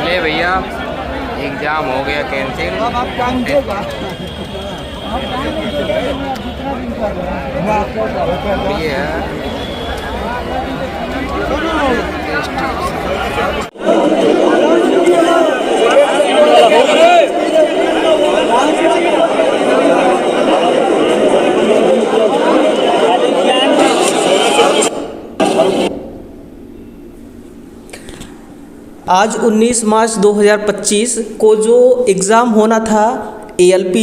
ले भैया एग्जाम हो गया कैंसिल। ये है आज 19 मार्च 2025 को जो एग्ज़ाम होना था ALP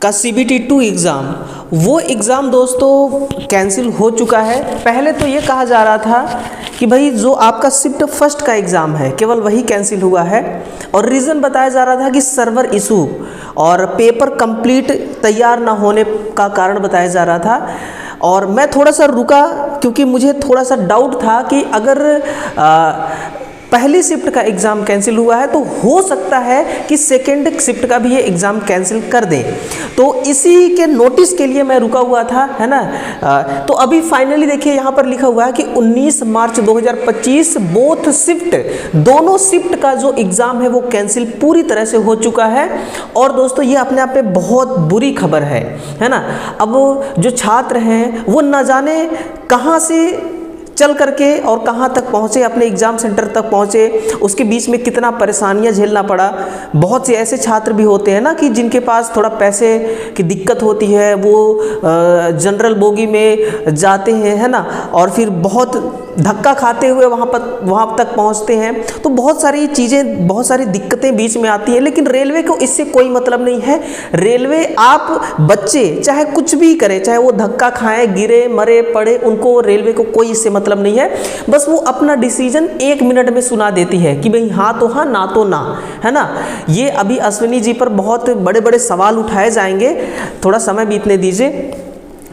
का CBT 2 एग्ज़ाम, वो एग्ज़ाम दोस्तों कैंसिल हो चुका है। पहले तो ये कहा जा रहा था कि भाई जो आपका शिफ्ट फर्स्ट का एग्ज़ाम है केवल वही कैंसिल हुआ है, और रीज़न बताया जा रहा था कि सर्वर इशू और पेपर कंप्लीट तैयार ना होने का कारण बताया जा रहा था। और मैं थोड़ा सा रुका क्योंकि मुझे थोड़ा सा डाउट था कि अगर पहली शिफ्ट का एग्ज़ाम कैंसिल हुआ है तो हो सकता है कि सेकेंड शिफ्ट का भी ये एग्ज़ाम कैंसिल कर दें। तो इसी के नोटिस के लिए मैं रुका हुआ था, है ना। तो अभी फाइनली देखिए यहाँ पर लिखा हुआ है कि 19 मार्च 2025 बोथ शिफ्ट, दोनों शिफ्ट का जो एग्ज़ाम है वो कैंसिल पूरी तरह से हो चुका है। और दोस्तों ये अपने आप में बहुत बुरी खबर है ना। अब जो छात्र हैं वो न जाने कहाँ से चल करके और कहाँ तक पहुँचे, अपने एग्ज़ाम सेंटर तक पहुँचे, उसके बीच में कितना परेशानियाँ झेलना पड़ा। बहुत से ऐसे छात्र भी होते हैं ना कि जिनके पास थोड़ा पैसे की दिक्कत होती है, वो जनरल बोगी में जाते हैं, है ना, और फिर बहुत धक्का खाते हुए वहाँ तक पहुँचते हैं। तो बहुत सारी चीज़ें, बहुत सारी दिक्कतें बीच में आती हैं, लेकिन रेलवे को इससे कोई मतलब नहीं है। रेलवे, आप बच्चे चाहे कुछ भी करें, चाहे वो धक्का खाएं, गिरे, मरे, पड़े, उनको रेलवे को कोई इससे मतलब नहीं है। बस वो अपना डिसीजन 1 मिनट में सुना देती है कि भाई हाँ तो हाँ, ना तो ना, है ना। ये अभी अश्विनी जी पर बहुत बड़े बड़े सवाल उठाए जाएंगे, थोड़ा समय बीतने दीजिए।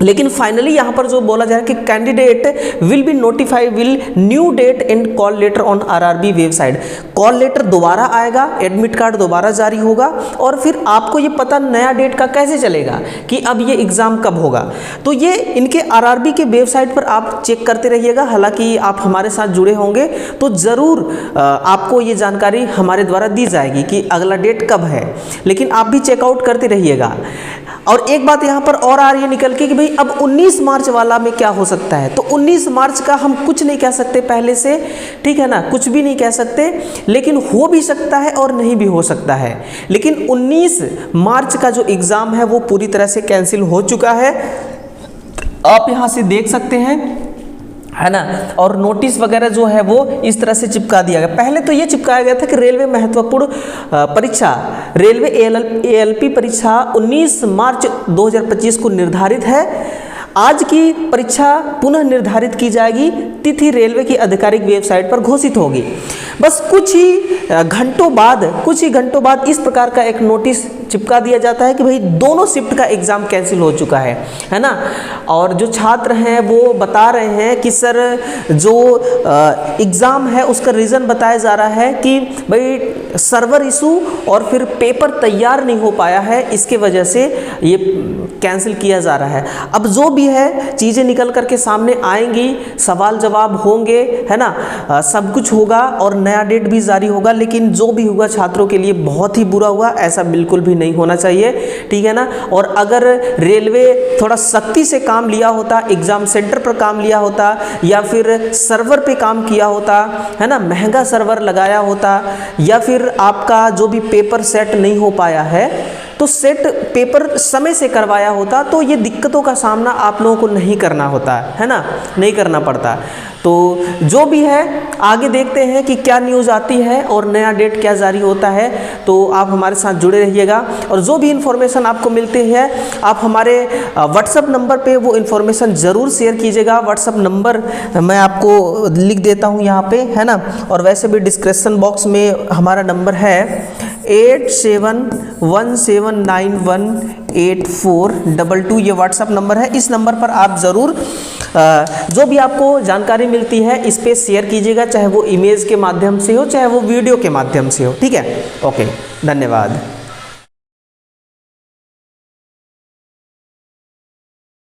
लेकिन फाइनली यहाँ पर जो बोला जा रहा है कि candidate will be notified will new date and call letter on RRB website. Call letter दोबारा आएगा, एडमिट कार्ड दोबारा जारी होगा, और फिर आपको ये पता नया डेट का कैसे चलेगा कि अब ये एग्ज़ाम कब होगा। तो ये इनके RRB के वेबसाइट पर आप चेक करते रहिएगा। हालांकि आप हमारे साथ जुड़े होंगे तो ज़रूर आपको ये जानकारी हमारे द्वारा दी जाएगी कि अगला डेट कब है, लेकिन आप भी चेकआउट करते रहिएगा। और एक बात यहाँ पर और आ रही है निकल के कि भाई अब 19 मार्च वाला में क्या हो सकता है। तो 19 मार्च का हम कुछ नहीं कह सकते पहले से, ठीक है ना, कुछ भी नहीं कह सकते, लेकिन हो भी सकता है और नहीं भी हो सकता है। लेकिन 19 मार्च का जो एग्ज़ाम है वो पूरी तरह से कैंसिल हो चुका है, आप यहाँ से देख सकते हैं, है ना। और नोटिस वगैरह जो है वो इस तरह से चिपका दिया गया। पहले तो ये चिपकाया गया था कि रेलवे महत्वपूर्ण परीक्षा, रेलवे ALP परीक्षा 19 मार्च 2025 को निर्धारित है। आज की परीक्षा पुनः निर्धारित की जाएगी, तिथि रेलवे की आधिकारिक वेबसाइट पर घोषित होगी। बस कुछ ही घंटों बाद इस प्रकार का एक नोटिस चिपका दिया जाता है कि भाई दोनों शिफ्ट का एग्ज़ाम कैंसिल हो चुका है ना। और जो छात्र हैं वो बता रहे हैं कि सर जो एग्ज़ाम है उसका रीज़न बताया जा रहा है कि भाई सर्वर इशू और फिर पेपर तैयार नहीं हो पाया है, इसके वजह से ये कैंसिल किया जा रहा है। अब जो भी है चीज़ें निकल करके सामने आएंगी, सवाल जवाब होंगे, है ना, सब कुछ होगा और नया डेट भी जारी होगा। लेकिन जो भी हुआ छात्रों के लिए बहुत ही बुरा हुआ, ऐसा बिल्कुल भी नहीं होना चाहिए, ठीक है ना। और अगर रेलवे थोड़ा सख्ती से काम लिया होता, एग्ज़ाम सेंटर पर काम लिया होता या फिर सर्वर पे काम किया होता, है ना, महंगा सर्वर लगाया होता, या फिर आपका जो भी पेपर सेट नहीं हो पाया है तो सेट पेपर समय से करवाया होता, तो ये दिक्कतों का सामना आप लोगों को नहीं करना होता, है ना, नहीं करना पड़ता। तो जो भी है आगे देखते हैं कि क्या न्यूज़ आती है और नया डेट क्या जारी होता है। तो आप हमारे साथ जुड़े रहिएगा और जो भी इन्फॉर्मेशन आपको मिलती है आप हमारे व्हाट्सअप नंबर पे वो इन्फॉर्मेशन ज़रूर शेयर कीजिएगा। व्हाट्सअप नंबर मैं आपको लिख देता हूँ यहाँ पे, है ना, और वैसे भी डिस्क्रिप्शन बॉक्स में हमारा नंबर है 8717918422। ये व्हाट्सअप नंबर है। इस नंबर पर आप ज़रूर जो भी आपको जानकारी मिलती है इस पे शेयर कीजिएगा, चाहे वो इमेज के माध्यम से हो चाहे वो वीडियो के माध्यम से हो, ठीक है। ओके, धन्यवाद।